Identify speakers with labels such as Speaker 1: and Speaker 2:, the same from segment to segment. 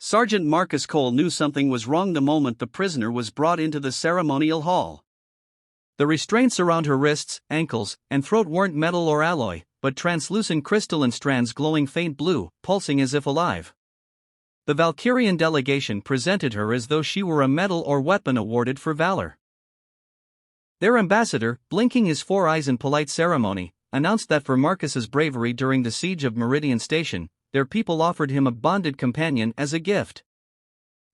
Speaker 1: Sergeant Marcus Cole knew something was wrong the moment the prisoner was brought into the ceremonial hall. The restraints around her wrists, ankles, and throat weren't metal or alloy, but translucent crystalline strands glowing faint blue, pulsing as if alive. The Valkyrian delegation presented her as though she were a medal or weapon awarded for valor. Their ambassador, blinking his 4 eyes in polite ceremony, announced that for Marcus's bravery during the siege of Meridian Station, their people offered him a bonded companion as a gift.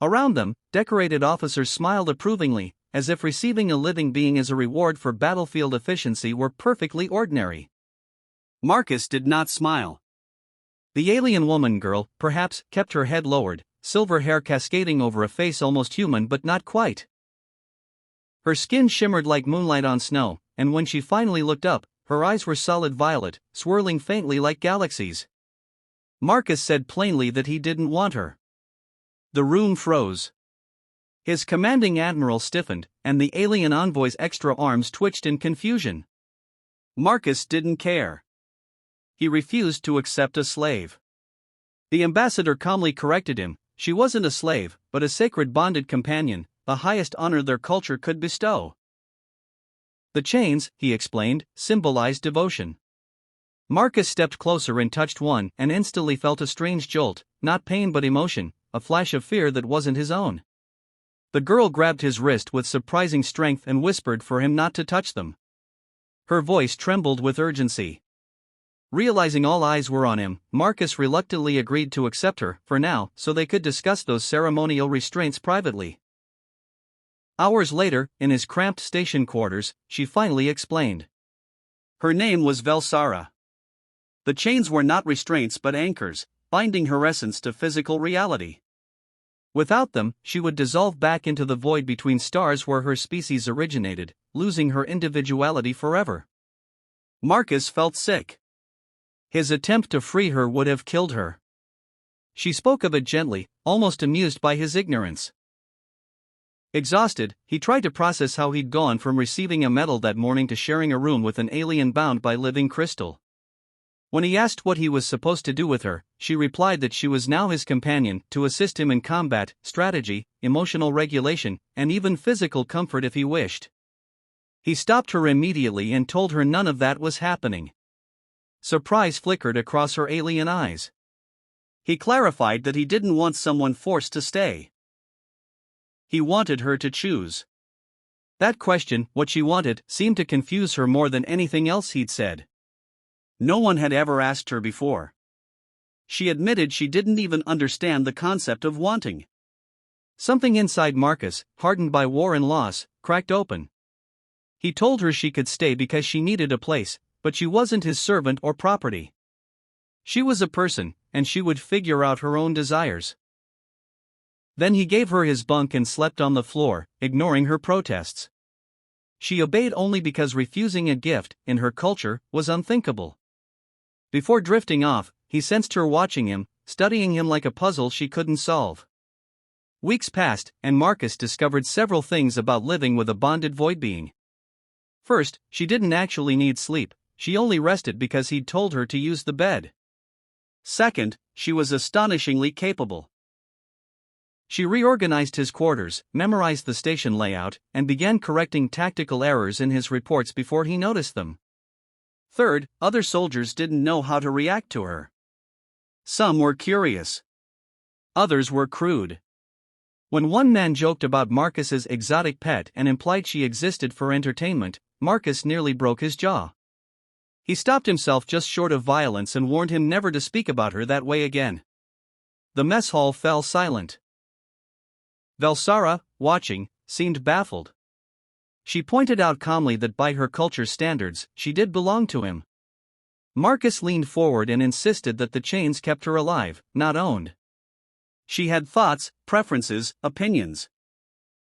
Speaker 1: Around them, decorated officers smiled approvingly, as if receiving a living being as a reward for battlefield efficiency were perfectly ordinary. Marcus did not smile. The alien woman girl, perhaps, kept her head lowered, silver hair cascading over a face almost human but not quite. Her skin shimmered like moonlight on snow, and when she finally looked up, her eyes were solid violet, swirling faintly like galaxies. Marcus said plainly that he didn't want her. The room froze. His commanding admiral stiffened, and the alien envoy's extra arms twitched in confusion. Marcus didn't care. He refused to accept a slave. The ambassador calmly corrected him. She wasn't a slave, but a sacred bonded companion, the highest honor their culture could bestow. The chains, he explained, symbolized devotion. Marcus stepped closer and touched one and instantly felt a strange jolt, not pain but emotion, a flash of fear that wasn't his own. The girl grabbed his wrist with surprising strength and whispered for him not to touch them. Her voice trembled with urgency. Realizing all eyes were on him, Marcus reluctantly agreed to accept her, for now, so they could discuss those ceremonial restraints privately. Hours later, in his cramped station quarters, she finally explained. Her name was Velsara. The chains were not restraints but anchors, binding her essence to physical reality. Without them, she would dissolve back into the void between stars where her species originated, losing her individuality forever. Marcus felt sick. His attempt to free her would have killed her. She spoke of it gently, almost amused by his ignorance. Exhausted, he tried to process how he'd gone from receiving a medal that morning to sharing a room with an alien bound by living crystal. When he asked what he was supposed to do with her, she replied that she was now his companion, to assist him in combat, strategy, emotional regulation, and even physical comfort if he wished. He stopped her immediately and told her none of that was happening. Surprise flickered across her alien eyes. He clarified that he didn't want someone forced to stay. He wanted her to choose. That question, what she wanted, seemed to confuse her more than anything else he'd said. No one had ever asked her before. She admitted she didn't even understand the concept of wanting. Something inside Marcus, hardened by war and loss, cracked open. He told her she could stay because she needed a place, but she wasn't his servant or property. She was a person, and she would figure out her own desires. Then he gave her his bunk and slept on the floor, ignoring her protests. She obeyed only because refusing a gift, in her culture, was unthinkable. Before drifting off, he sensed her watching him, studying him like a puzzle she couldn't solve. Weeks passed, and Marcus discovered several things about living with a bonded void being. First, she didn't actually need sleep. She only rested because he'd told her to use the bed. Second, she was astonishingly capable. She reorganized his quarters, memorized the station layout, and began correcting tactical errors in his reports before he noticed them. Third, other soldiers didn't know how to react to her. Some were curious. Others were crude. When one man joked about Marcus's exotic pet and implied she existed for entertainment, Marcus nearly broke his jaw. He stopped himself just short of violence and warned him never to speak about her that way again. The mess hall fell silent. Velsara, watching, seemed baffled. She pointed out calmly that by her culture's standards, she did belong to him. Marcus leaned forward and insisted that the chains kept her alive, not owned. She had thoughts, preferences, opinions.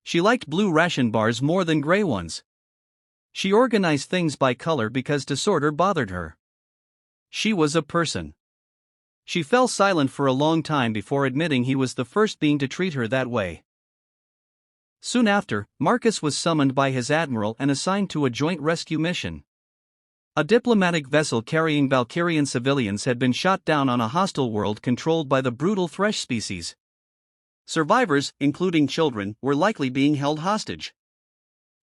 Speaker 1: She liked blue ration bars more than gray ones. She organized things by color because disorder bothered her. She was a person. She fell silent for a long time before admitting he was the first being to treat her that way. Soon after, Marcus was summoned by his admiral and assigned to a joint rescue mission. A diplomatic vessel carrying Valkyrian civilians had been shot down on a hostile world controlled by the brutal Thresh species. Survivors, including children, were likely being held hostage.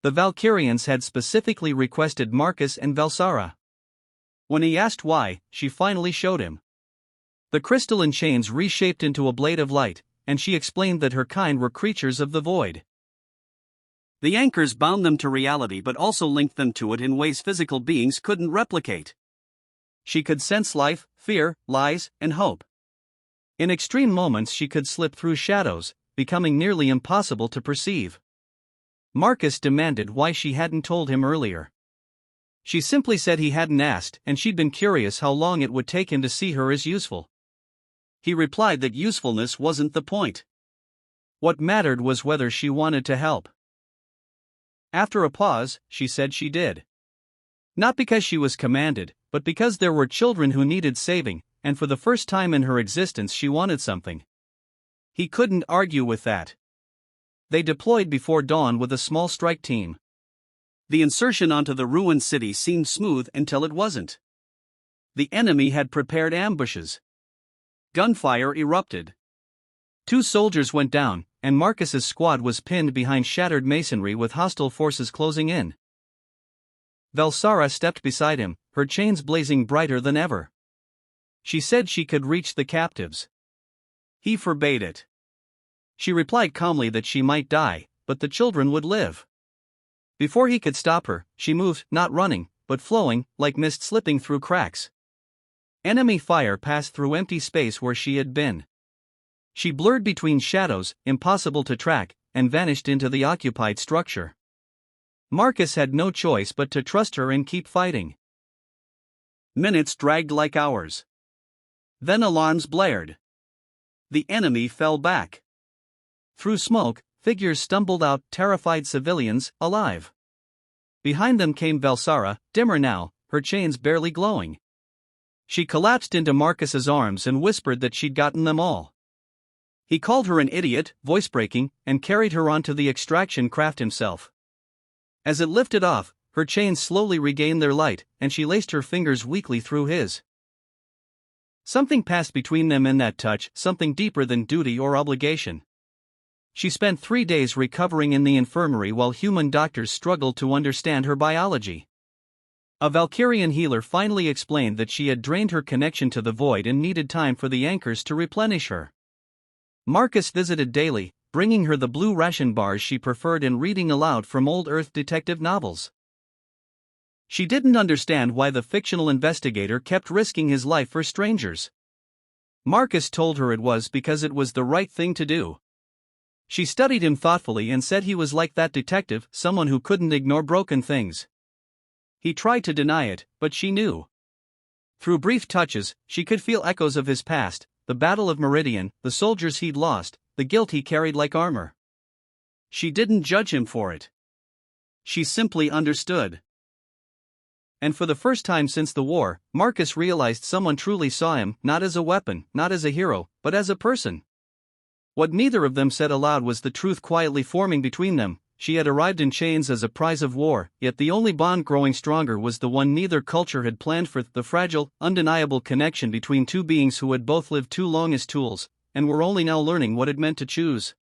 Speaker 1: The Valkyrians had specifically requested Marcus and Velsara. When he asked why, she finally showed him. The crystalline chains reshaped into a blade of light, and she explained that her kind were creatures of the void. The anchors bound them to reality but also linked them to it in ways physical beings couldn't replicate. She could sense life, fear, lies, and hope. In extreme moments she could slip through shadows, becoming nearly impossible to perceive. Marcus demanded why she hadn't told him earlier. She simply said he hadn't asked, and she'd been curious how long it would take him to see her as useful. He replied that usefulness wasn't the point. What mattered was whether she wanted to help. After a pause, she said she did. Not because she was commanded, but because there were children who needed saving, and for the first time in her existence she wanted something. He couldn't argue with that. They deployed before dawn with a small strike team. The insertion onto the ruined city seemed smooth until it wasn't. The enemy had prepared ambushes. Gunfire erupted. 2 soldiers went down, and Marcus's squad was pinned behind shattered masonry with hostile forces closing in. Velsara stepped beside him, her chains blazing brighter than ever. She said she could reach the captives. He forbade it. She replied calmly that she might die, but the children would live. Before he could stop her, she moved, not running, but flowing, like mist slipping through cracks. Enemy fire passed through empty space where she had been. She blurred between shadows, impossible to track, and vanished into the occupied structure. Marcus had no choice but to trust her and keep fighting. Minutes dragged like hours. Then alarms blared. The enemy fell back. Through smoke, figures stumbled out, terrified civilians, alive. Behind them came Velsara, dimmer now, her chains barely glowing. She collapsed into Marcus's arms and whispered that she'd gotten them all. He called her an idiot, voice-breaking, and carried her onto the extraction craft himself. As it lifted off, her chains slowly regained their light, and she laced her fingers weakly through his. Something passed between them in that touch, something deeper than duty or obligation. She spent 3 days recovering in the infirmary while human doctors struggled to understand her biology. A Valkyrian healer finally explained that she had drained her connection to the void and needed time for the anchors to replenish her. Marcus visited daily, bringing her the blue ration bars she preferred and reading aloud from old Earth detective novels. She didn't understand why the fictional investigator kept risking his life for strangers. Marcus told her it was because it was the right thing to do. She studied him thoughtfully and said he was like that detective, someone who couldn't ignore broken things. He tried to deny it, but she knew. Through brief touches, she could feel echoes of his past, the Battle of Meridian, the soldiers he'd lost, the guilt he carried like armor. She didn't judge him for it. She simply understood. And for the first time since the war, Marcus realized someone truly saw him, not as a weapon, not as a hero, but as a person. What neither of them said aloud was the truth quietly forming between them. She had arrived in chains as a prize of war, yet the only bond growing stronger was the one neither culture had planned for, the fragile, undeniable connection between two beings who had both lived too long as tools, and were only now learning what it meant to choose.